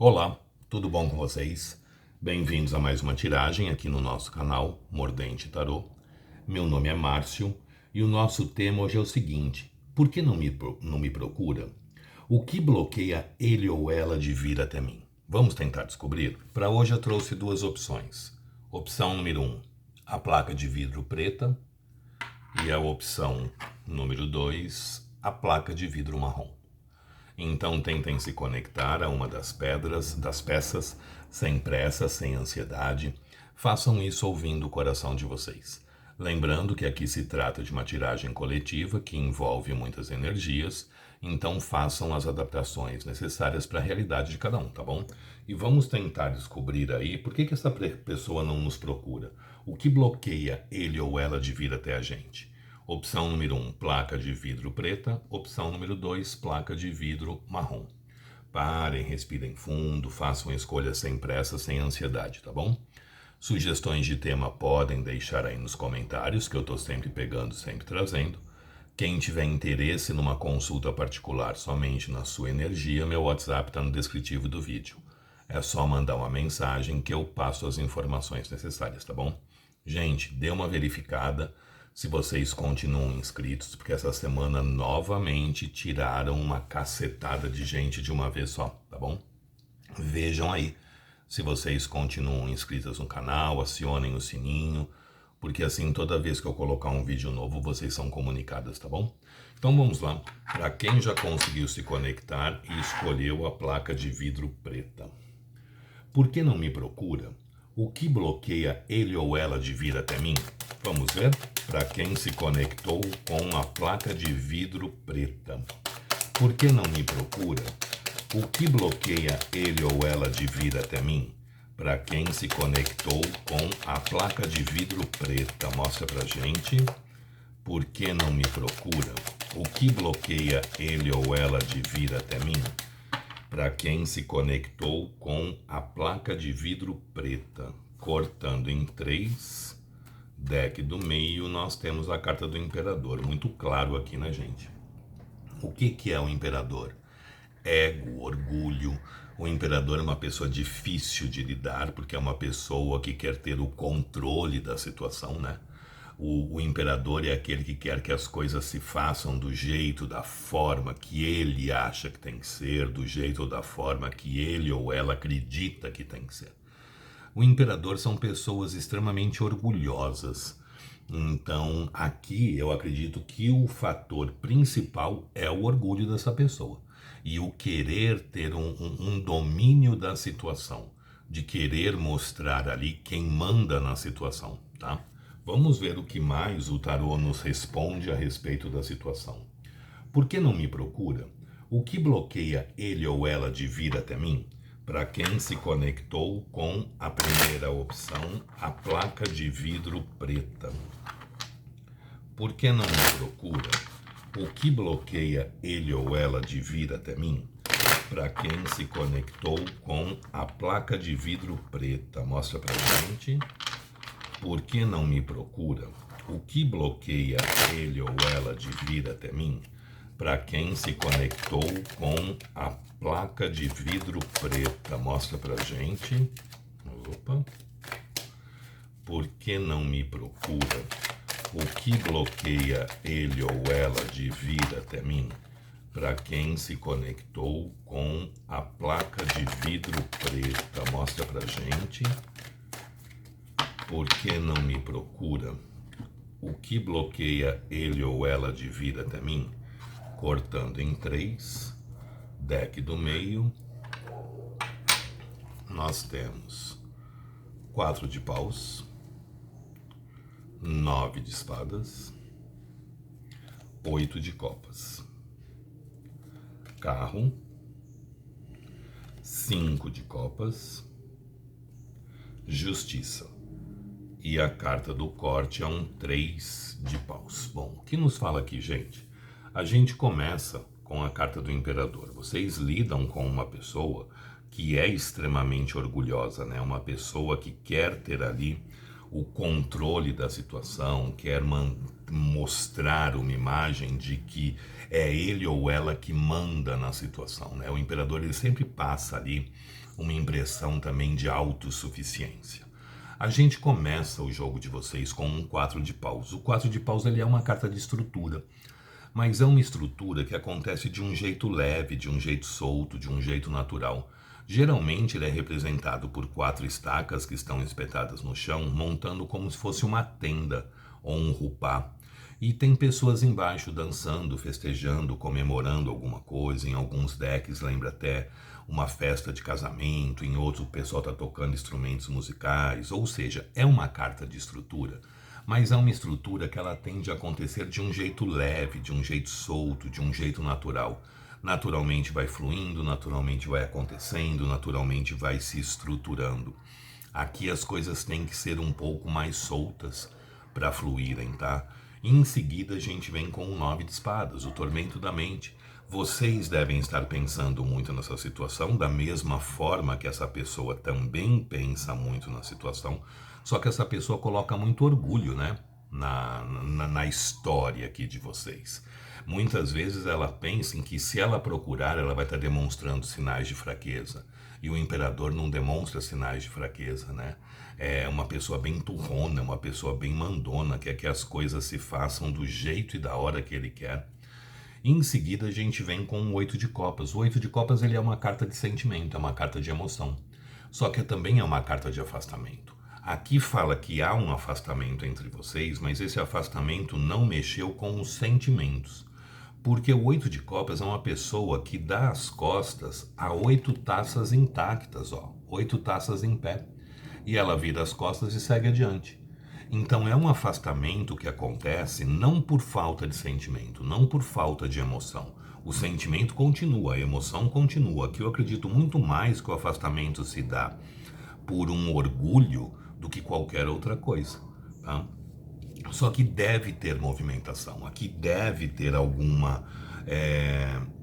Olá, tudo bom com vocês? Bem-vindos a mais uma tiragem aqui no nosso canal Mordente Tarô. Meu nome é Márcio e o nosso tema hoje é o seguinte: por que não me procura? O que bloqueia ele ou ela de vir até mim? Vamos tentar descobrir? Para hoje eu trouxe duas opções. Opção número 1, a placa de vidro preta, e a opção número 2, a placa de vidro marrom. Então tentem se conectar a uma das peças, sem pressa, sem ansiedade. Façam isso ouvindo o coração de vocês. Lembrando que aqui se trata de uma tiragem coletiva que envolve muitas energias, então façam as adaptações necessárias para a realidade de cada um, tá bom? E vamos tentar descobrir aí por que essa pessoa não nos procura. O que bloqueia ele ou ela de vir até a gente? Opção número 1, placa de vidro preta. Opção número 2, placa de vidro marrom. Parem, respirem fundo, façam escolhas sem pressa, sem ansiedade, tá bom? Sugestões de tema podem deixar aí nos comentários, que eu estou sempre pegando, sempre trazendo. Quem tiver interesse numa consulta particular somente na sua energia, meu WhatsApp está no descritivo do vídeo. É só mandar uma mensagem que eu passo as informações necessárias, tá bom? Gente, dê uma verificada se vocês continuam inscritos, porque essa semana novamente tiraram uma cacetada de gente de uma vez só, tá bom? Vejam aí se vocês continuam inscritos no canal, acionem o sininho, porque assim toda vez que eu colocar um vídeo novo vocês são comunicadas, tá bom? Então vamos lá, para quem já conseguiu se conectar e escolheu a placa de vidro preta. Por que não me procura? O que bloqueia ele ou ela de vir até mim? Vamos ver? Para quem se conectou com a placa de vidro preta. Por que não me procura? O que bloqueia ele ou ela de vir até mim? Para quem se conectou com a placa de vidro preta, mostra pra gente. Por que não me procura? O que bloqueia ele ou ela de vir até mim? Para quem se conectou com a placa de vidro preta, cortando em 3, deck do meio, nós temos a carta do Imperador, muito claro aqui, né, gente? O que é o Imperador? Ego, orgulho. O Imperador é uma pessoa difícil de lidar, porque é uma pessoa que quer ter o controle da situação, né? O imperador é aquele que quer que as coisas se façam do jeito, da forma que ele acha que tem que ser, do jeito ou da forma que ele ou ela acredita que tem que ser. O imperador são pessoas extremamente orgulhosas. Então, aqui eu acredito que o fator principal é o orgulho dessa pessoa. E o querer ter um domínio da situação, de querer mostrar ali quem manda na situação, tá? Vamos ver o que mais o tarô nos responde a respeito da situação. Por que não me procura? O que bloqueia ele ou ela de vir até mim? Para quem se conectou com a primeira opção, a placa de vidro preta. Por que não me procura? O que bloqueia ele ou ela de vir até mim? Para quem se conectou com a placa de vidro preta, mostra pra gente. Por que não me procura? O que bloqueia ele ou ela de vir até mim? Para quem se conectou com a placa de vidro preta, mostra pra gente. Opa. Por que não me procura? O que bloqueia ele ou ela de vir até mim? Para quem se conectou com a placa de vidro preta, mostra pra gente. Por que não me procura? O que bloqueia ele ou ela de vir até mim? Cortando em 3, deck do meio, nós temos 4 de paus, 9 de espadas, 8 de copas, carro, 5 de copas, justiça. E a carta do corte é um 3 de paus. Bom, o que nos fala aqui, gente? A gente começa com a carta do Imperador. Vocês lidam com uma pessoa que é extremamente orgulhosa, né? Uma pessoa que quer ter ali o controle da situação, quer mostrar uma imagem de que é ele ou ela que manda na situação, né? O imperador ele sempre passa ali uma impressão também de autossuficiência. A gente começa o jogo de vocês com um 4 de paus. O 4 de paus ele é uma carta de estrutura, mas é uma estrutura que acontece de um jeito leve, de um jeito solto, de um jeito natural. Geralmente ele é representado por 4 estacas que estão espetadas no chão, montando como se fosse uma tenda ou um rupá. E tem pessoas embaixo dançando, festejando, comemorando alguma coisa. Em alguns decks lembra até uma festa de casamento, em outros o pessoal está tocando instrumentos musicais. Ou seja, é uma carta de estrutura, mas é uma estrutura que ela tende a acontecer de um jeito leve, de um jeito solto, de um jeito natural. Naturalmente vai fluindo, naturalmente vai acontecendo, naturalmente vai se estruturando. Aqui as coisas têm que ser um pouco mais soltas para fluírem, tá? E em seguida a gente vem com o 9 de espadas, o tormento da mente. Vocês devem estar pensando muito nessa situação, da mesma forma que essa pessoa também pensa muito na situação, só que essa pessoa coloca muito orgulho, né? Na história aqui de vocês. Muitas vezes ela pensa em que se ela procurar, ela vai estar demonstrando sinais de fraqueza. E o imperador não demonstra sinais de fraqueza, né? É uma pessoa bem turrona, uma pessoa bem mandona, quer que as coisas se façam do jeito e da hora que ele quer. E em seguida a gente vem com o 8 de copas. O 8 de copas ele é uma carta de sentimento, é uma carta de emoção. Só que também é uma carta de afastamento. Aqui fala que há um afastamento entre vocês, mas esse afastamento não mexeu com os sentimentos. Porque o 8 de copas é uma pessoa que dá as costas a 8 taças intactas, ó, 8 taças em pé. E ela vira as costas e segue adiante. Então é um afastamento que acontece não por falta de sentimento, não por falta de emoção. O sentimento continua, a emoção continua. Aqui eu acredito muito mais que o afastamento se dá por um orgulho do que qualquer outra coisa, tá? Só que deve ter movimentação, aqui deve ter alguma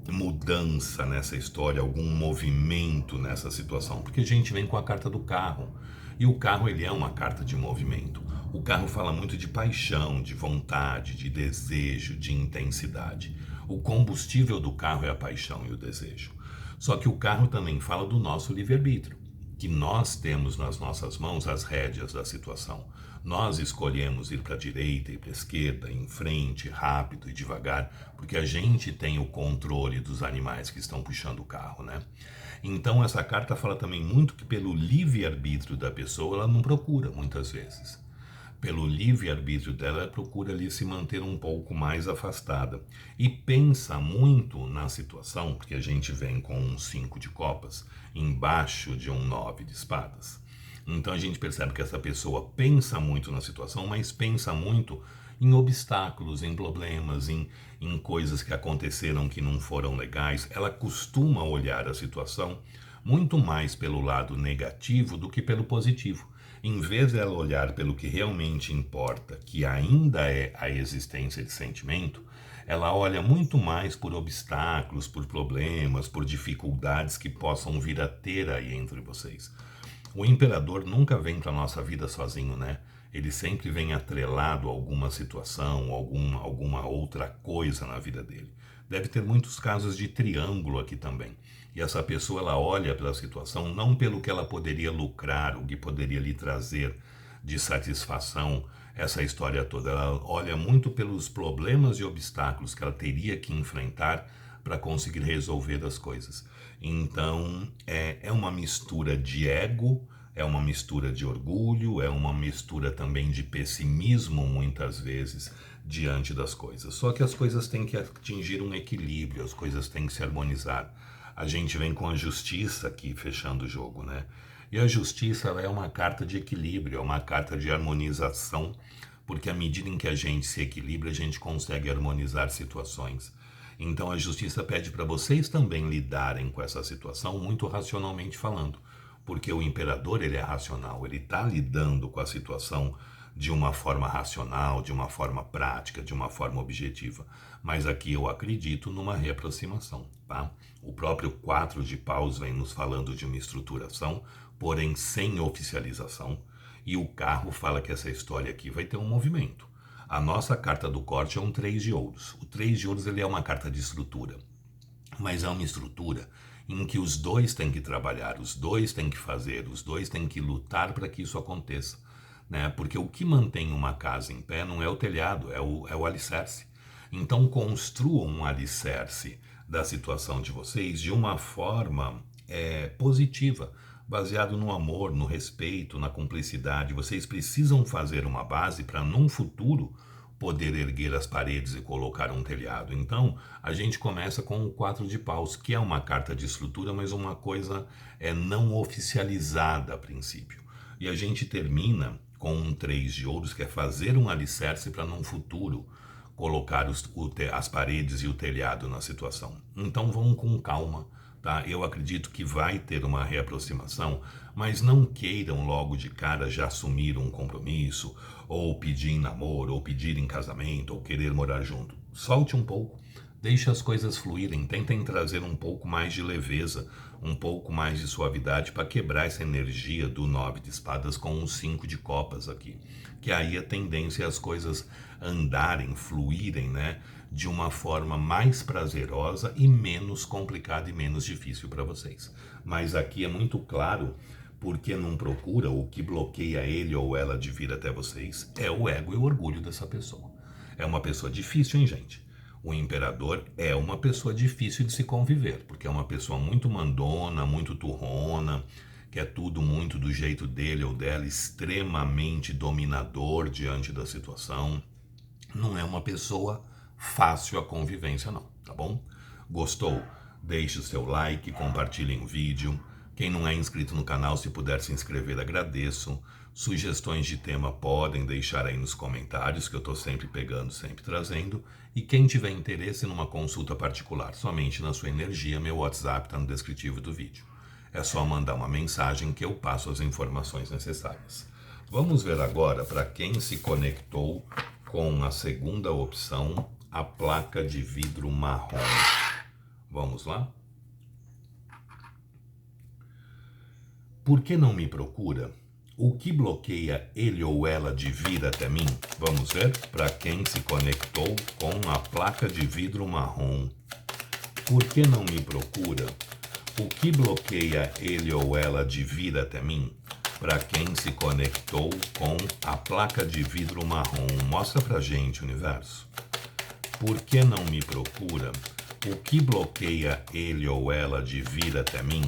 mudança nessa história, algum movimento nessa situação, porque a gente vem com a carta do carro, e o carro ele é uma carta de movimento. O carro fala muito de paixão, de vontade, de desejo, de intensidade. O combustível do carro é a paixão e o desejo. Só que o carro também fala do nosso livre-arbítrio, que nós temos nas nossas mãos as rédeas da situação. Nós escolhemos ir para a direita e para a esquerda, em frente, rápido e devagar, porque a gente tem o controle dos animais que estão puxando o carro, né? Então essa carta fala também muito que pelo livre-arbítrio da pessoa ela não procura muitas vezes. Pelo livre-arbítrio dela, ela procura ali se manter um pouco mais afastada. E pensa muito na situação, porque a gente vem com um 5 de copas embaixo de um 9 de espadas. Então a gente percebe que essa pessoa pensa muito na situação, mas pensa muito em obstáculos, em problemas, em coisas que aconteceram que não foram legais. Ela costuma olhar a situação muito mais pelo lado negativo do que pelo positivo. Em vez dela olhar pelo que realmente importa, que ainda é a existência de sentimento, ela olha muito mais por obstáculos, por problemas, por dificuldades que possam vir a ter aí entre vocês. O imperador nunca vem para a nossa vida sozinho, né? Ele sempre vem atrelado a alguma situação, alguma outra coisa na vida dele. Deve ter muitos casos de triângulo aqui também. E essa pessoa ela olha pela situação não pelo que ela poderia lucrar, o que poderia lhe trazer de satisfação, essa história toda. Ela olha muito pelos problemas e obstáculos que ela teria que enfrentar para conseguir resolver as coisas. Então é uma mistura de ego, é uma mistura de orgulho, é uma mistura também de pessimismo muitas vezes diante das coisas. Só que as coisas têm que atingir um equilíbrio, as coisas têm que se harmonizar. A gente vem com a justiça aqui fechando o jogo, né? E a justiça ela é uma carta de equilíbrio, é uma carta de harmonização, porque à medida em que a gente se equilibra, a gente consegue harmonizar situações. Então a justiça pede para vocês também lidarem com essa situação muito racionalmente falando, porque o imperador ele é racional, ele está lidando com a situação de uma forma racional, de uma forma prática, de uma forma objetiva. Mas aqui eu acredito numa reaproximação, tá? O próprio 4 de paus vem nos falando de uma estruturação, porém sem oficialização. E o carro fala que essa história aqui vai ter um movimento. A nossa carta do corte é um 3 de ouros. O 3 de ouros ele é uma carta de estrutura, mas é uma estrutura em que os dois têm que trabalhar, os dois têm que fazer, os dois têm que lutar para que isso aconteça. Né? Porque o que mantém uma casa em pé não é o telhado, é o alicerce. Então construam um alicerce da situação de vocês de uma forma positiva, baseado no amor, no respeito, na cumplicidade. Vocês precisam fazer uma base para, num futuro, poder erguer as paredes e colocar um telhado. Então, a gente começa com o 4 de paus, que é uma carta de estrutura, mas uma coisa não oficializada a princípio. E a gente termina com um 3 de ouros, que é fazer um alicerce para, num futuro, colocar as paredes e o telhado na situação. Então, vão com calma. Tá? Eu acredito que vai ter uma reaproximação, mas não queiram logo de cara já assumir um compromisso, ou pedir em namoro, ou pedir em casamento, ou querer morar junto. Solte um pouco, deixe as coisas fluírem, tentem trazer um pouco mais de leveza, um pouco mais de suavidade para quebrar essa energia do 9 de espadas com o 5 de copas aqui. Que aí a tendência é as coisas andarem, fluírem, né? De uma forma mais prazerosa e menos complicada e menos difícil para vocês. Mas aqui é muito claro porque não procura, o que bloqueia ele ou ela de vir até vocês é o ego e o orgulho dessa pessoa. É uma pessoa difícil, hein, gente? O imperador é uma pessoa difícil de se conviver, porque é uma pessoa muito mandona, muito turrona, que é tudo muito do jeito dele ou dela, extremamente dominador diante da situação. Não é uma pessoa fácil a convivência não, tá bom? Gostou? Deixe o seu like, compartilhem o vídeo. Quem não é inscrito no canal, se puder se inscrever, agradeço. Sugestões de tema podem deixar aí nos comentários, que eu estou sempre pegando, sempre trazendo. E quem tiver interesse numa consulta particular, somente na sua energia, meu WhatsApp está no descritivo do vídeo. É só mandar uma mensagem que eu passo as informações necessárias. Vamos ver agora para quem se conectou com a segunda opção, a placa de vidro marrom. Vamos lá? Por que não me procura? O que bloqueia ele ou ela de vir até mim? Vamos ver para quem se conectou com a placa de vidro marrom. Por que não me procura? O que bloqueia ele ou ela de vir até mim? Para quem se conectou com a placa de vidro marrom. Mostra pra gente, universo. Por que não me procura? O que bloqueia ele ou ela de vir até mim?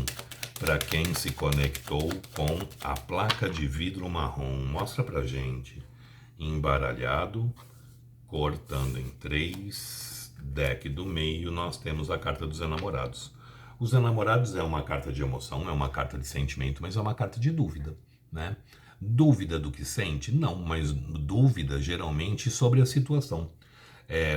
Para quem se conectou com a placa de vidro marrom. Mostra pra gente. Embaralhado, cortando em 3, deck do meio, nós temos a carta dos enamorados. Os enamorados é uma carta de emoção, é uma carta de sentimento, mas é uma carta de dúvida, né? Dúvida do que sente? Não, mas dúvida geralmente sobre a situação.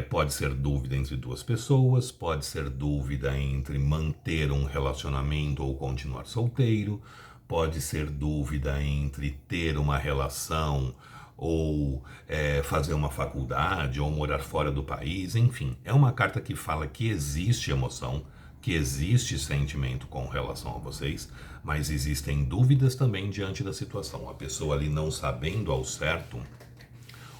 Pode ser dúvida entre duas pessoas, pode ser dúvida entre manter um relacionamento ou continuar solteiro, pode ser dúvida entre ter uma relação ou fazer uma faculdade ou morar fora do país, enfim. É uma carta que fala que existe emoção, que existe sentimento com relação a vocês, mas existem dúvidas também diante da situação. A pessoa ali não sabendo ao certo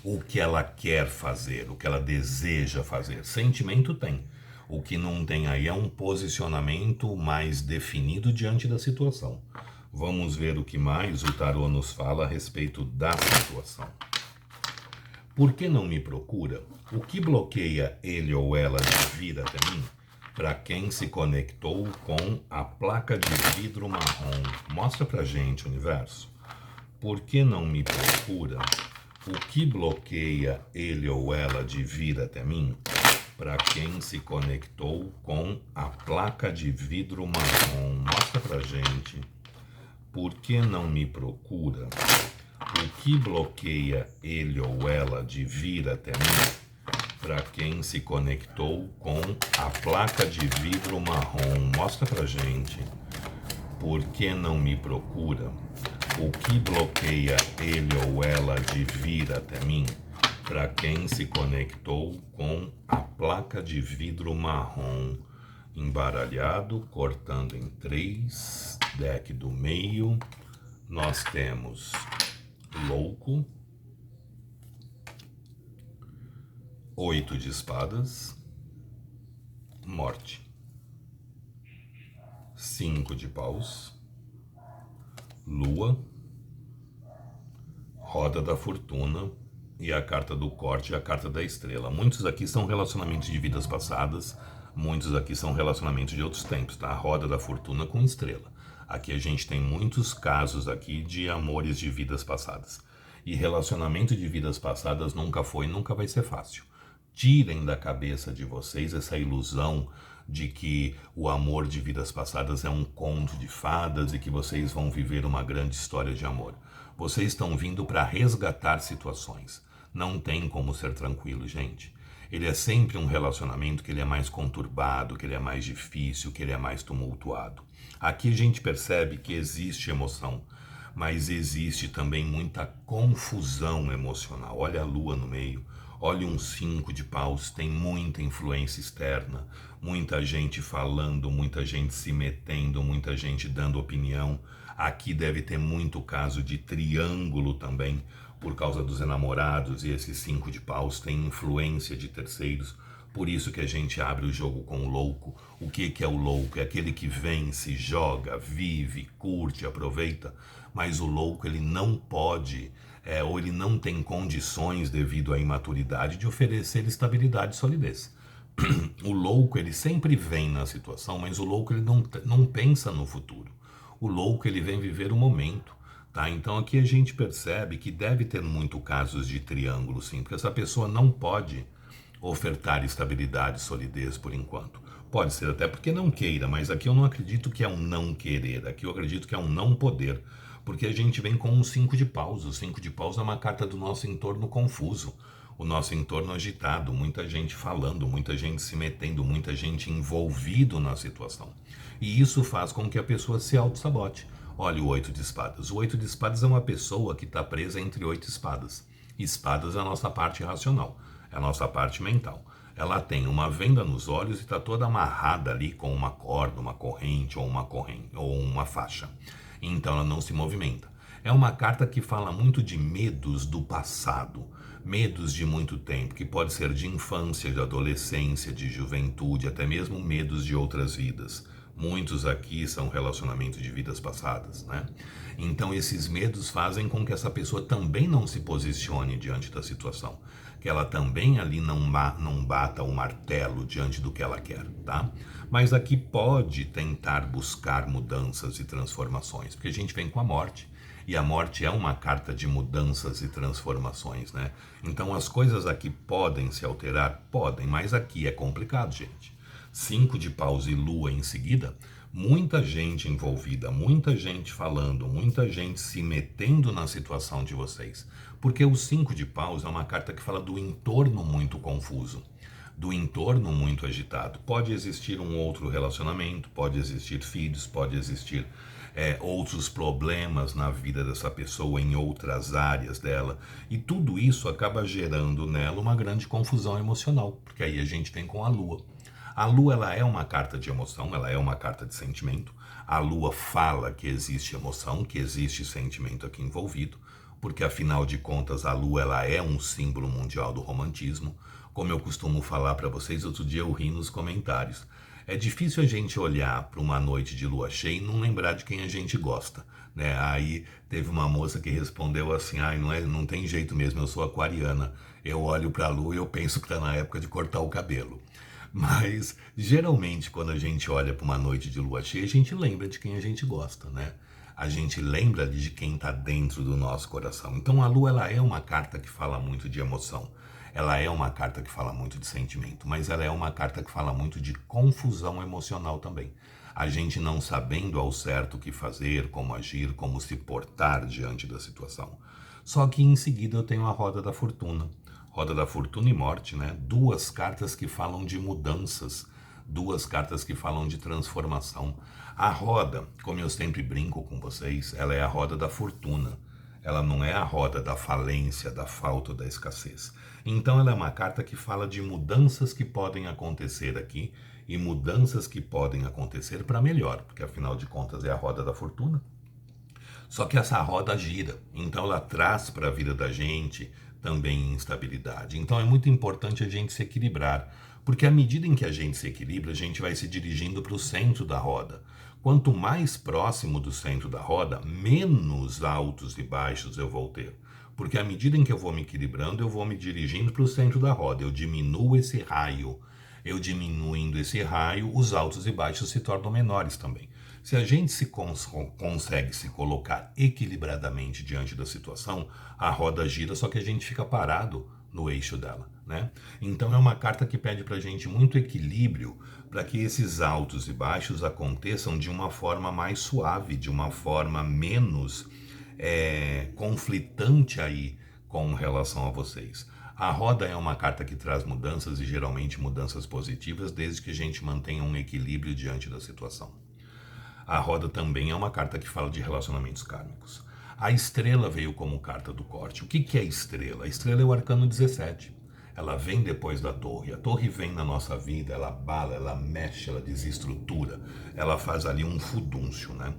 o que ela quer fazer, o que ela deseja fazer. Sentimento tem. O que não tem aí é um posicionamento mais definido diante da situação. Vamos ver o que mais o tarô nos fala a respeito da situação. Por que não me procura? O que bloqueia ele ou ela de vir até mim? Para quem se conectou com a placa de vidro marrom. Mostra pra gente, universo. Por que não me procura? O que bloqueia ele ou ela de vir até mim? Para quem se conectou com a placa de vidro marrom. Mostra pra gente. Por que não me procura? O que bloqueia ele ou ela de vir até mim? Para quem se conectou com a placa de vidro marrom. Mostra pra gente. Por que não me procura? O que bloqueia ele ou ela de vir até mim? Para quem se conectou com a placa de vidro marrom. Embaralhado, cortando em 3, deck do meio, nós temos louco, 8 de espadas, morte, 5 de paus, lua, roda da fortuna e a carta do corte e a carta da estrela. Muitos aqui são relacionamentos de vidas passadas, muitos aqui são relacionamentos de outros tempos, tá? A roda da fortuna com estrela. Aqui a gente tem muitos casos aqui de amores de vidas passadas. E relacionamento de vidas passadas nunca foi e nunca vai ser fácil. Tirem da cabeça de vocês essa ilusão de que o amor de vidas passadas é um conto de fadas e que vocês vão viver uma grande história de amor. Vocês estão vindo para resgatar situações. Não tem como ser tranquilo, gente. Ele é sempre um relacionamento que ele é mais conturbado, que ele é mais difícil, que ele é mais tumultuado. Aqui a gente percebe que existe emoção, mas existe também muita confusão emocional. Olha a lua no meio, olha um 5 de paus, tem muita influência externa, muita gente falando, muita gente se metendo, muita gente dando opinião. Aqui deve ter muito caso de triângulo também, por causa dos enamorados, e esse 5 de paus tem influência de terceiros. Por isso que a gente abre o jogo com o louco. O que é o louco? É aquele que vem, se joga, vive, curte, aproveita. Mas o louco, ele não pode, ou ele não tem condições, devido à imaturidade, de oferecer estabilidade e solidez. O louco, ele sempre vem na situação, mas o louco, ele não pensa no futuro. O louco, ele vem viver o momento. Tá? Então aqui a gente percebe que deve ter muito casos de triângulo, sim, porque essa pessoa não pode ofertar estabilidade e solidez por enquanto. Pode ser até porque não queira, mas aqui eu não acredito que é um não querer, aqui eu acredito que é um não poder, porque a gente vem com um 5 de paus. O 5 de paus é uma carta do nosso entorno confuso, o nosso entorno agitado, muita gente falando, muita gente se metendo, muita gente envolvido na situação. E isso faz com que a pessoa se auto-sabote. Olha o 8 de espadas. O 8 de espadas é uma pessoa que está presa entre 8 espadas. Espadas é a nossa parte racional, é a nossa parte mental. Ela tem uma venda nos olhos e está toda amarrada ali com uma corda, uma corrente ou uma faixa. Então ela não se movimenta. É uma carta que fala muito de medos do passado, medos de muito tempo, que pode ser de infância, de adolescência, de juventude, até mesmo medos de outras vidas. Muitos aqui são relacionamentos de vidas passadas, né? Então esses medos fazem com que essa pessoa também não se posicione diante da situação, que ela também ali não bata o martelo diante do que ela quer, tá? Mas aqui pode tentar buscar mudanças e transformações, porque a gente vem com a morte, e a morte é uma carta de mudanças e transformações, né? Então as coisas aqui podem se alterar? Podem, mas aqui é complicado, gente. 5 de paus e lua em seguida, muita gente envolvida, muita gente falando, muita gente se metendo na situação de vocês. Porque o 5 de paus é uma carta que fala do entorno muito confuso, do entorno muito agitado. Pode existir um outro relacionamento, pode existir filhos, pode existir outros problemas na vida dessa pessoa, em outras áreas dela. E tudo isso acaba gerando nela uma grande confusão emocional, porque aí a gente vem com a lua. A lua, ela é uma carta de emoção, ela é uma carta de sentimento. A lua fala que existe emoção, que existe sentimento aqui envolvido, porque afinal de contas a lua, ela é um símbolo mundial do romantismo. Como eu costumo falar para vocês, outro dia eu ri nos comentários. É difícil a gente olhar para uma noite de lua cheia e não lembrar de quem a gente gosta, né? Aí teve uma moça que respondeu assim: "Ai, não tem jeito mesmo, eu sou aquariana. Eu olho para a lua e eu penso que está na época de cortar o cabelo." Mas, geralmente, quando a gente olha para uma noite de lua cheia, a gente lembra de quem a gente gosta, né? A gente lembra de quem está dentro do nosso coração. Então, a lua, ela é uma carta que fala muito de emoção. Ela é uma carta que fala muito de sentimento, mas ela é uma carta que fala muito de confusão emocional também. A gente não sabendo ao certo o que fazer, como agir, como se portar diante da situação. Só que em seguida eu tenho a roda da fortuna. Roda da fortuna e morte, né? Duas cartas que falam de mudanças, duas cartas que falam de transformação. A roda, como eu sempre brinco com vocês, ela é a roda da fortuna. Ela não é a roda da falência, da falta, da escassez. Então ela é uma carta que fala de mudanças que podem acontecer aqui e mudanças que podem acontecer para melhor, porque afinal de contas é a roda da fortuna. Só que essa roda gira, então ela traz para a vida da gente também instabilidade. Então é muito importante a gente se equilibrar, porque à medida em que a gente se equilibra, a gente vai se dirigindo para o centro da roda. Quanto mais próximo do centro da roda, menos altos e baixos eu vou ter. Porque à medida em que eu vou me equilibrando, eu vou me dirigindo para o centro da roda, eu diminuo esse raio. Eu diminuindo esse raio, os altos e baixos se tornam menores também. Se a gente consegue se colocar equilibradamente diante da situação, a roda gira, só que a gente fica parado no eixo dela, né? Então é uma carta que pede pra gente muito equilíbrio para que esses altos e baixos aconteçam de uma forma mais suave, de uma forma menos conflitante aí com relação a vocês. A roda é uma carta que traz mudanças e geralmente mudanças positivas, desde que a gente mantenha um equilíbrio diante da situação. A roda também é uma carta que fala de relacionamentos kármicos. A estrela veio como carta do corte. O que é a estrela? A estrela é o arcano 17. Ela vem depois da torre. A torre vem na nossa vida, ela abala, ela mexe, ela desestrutura. Ela faz ali um fudúncio, né?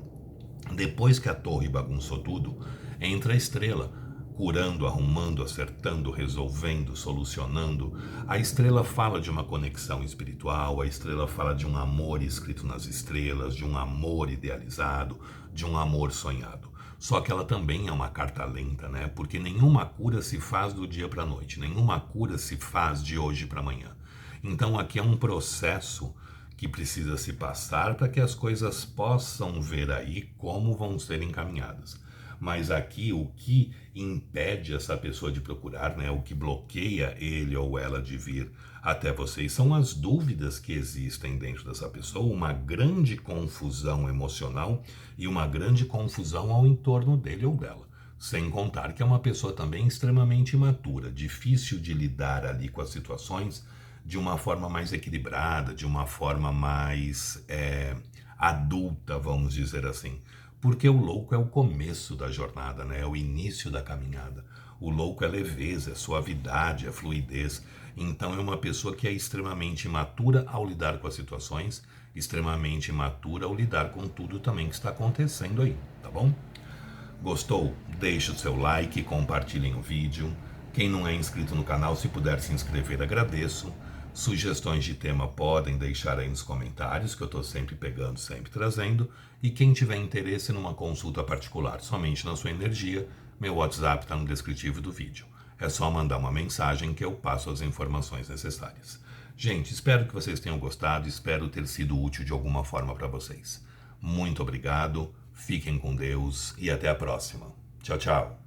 Depois que a torre bagunçou tudo, entra a estrela, curando, arrumando, acertando, resolvendo, solucionando. A estrela fala de uma conexão espiritual, a estrela fala de um amor escrito nas estrelas, de um amor idealizado, de um amor sonhado. Só que ela também é uma carta lenta, né? Porque nenhuma cura se faz do dia para a noite, nenhuma cura se faz de hoje para amanhã. Então aqui é um processo que precisa se passar para que as coisas possam ver aí como vão ser encaminhadas. Mas aqui o que impede essa pessoa de procurar, né, o que bloqueia ele ou ela de vir até vocês são as dúvidas que existem dentro dessa pessoa, uma grande confusão emocional e uma grande confusão ao entorno dele ou dela. Sem contar que é uma pessoa também extremamente imatura, difícil de lidar ali com as situações de uma forma mais equilibrada, de uma forma mais adulta, vamos dizer assim. Porque o louco é o começo da jornada, né? É o início da caminhada. O louco é leveza, é suavidade, é fluidez. Então é uma pessoa que é extremamente imatura ao lidar com as situações, extremamente imatura ao lidar com tudo também que está acontecendo aí, tá bom? Gostou? Deixe o seu like, compartilhem o vídeo. Quem não é inscrito no canal, se puder se inscrever, agradeço. Sugestões de tema podem deixar aí nos comentários, que eu estou sempre pegando, sempre trazendo. E quem tiver interesse numa consulta particular somente na sua energia, meu WhatsApp está no descritivo do vídeo. É só mandar uma mensagem que eu passo as informações necessárias. Gente, espero que vocês tenham gostado, espero ter sido útil de alguma forma para vocês. Muito obrigado, fiquem com Deus e até a próxima. Tchau, tchau.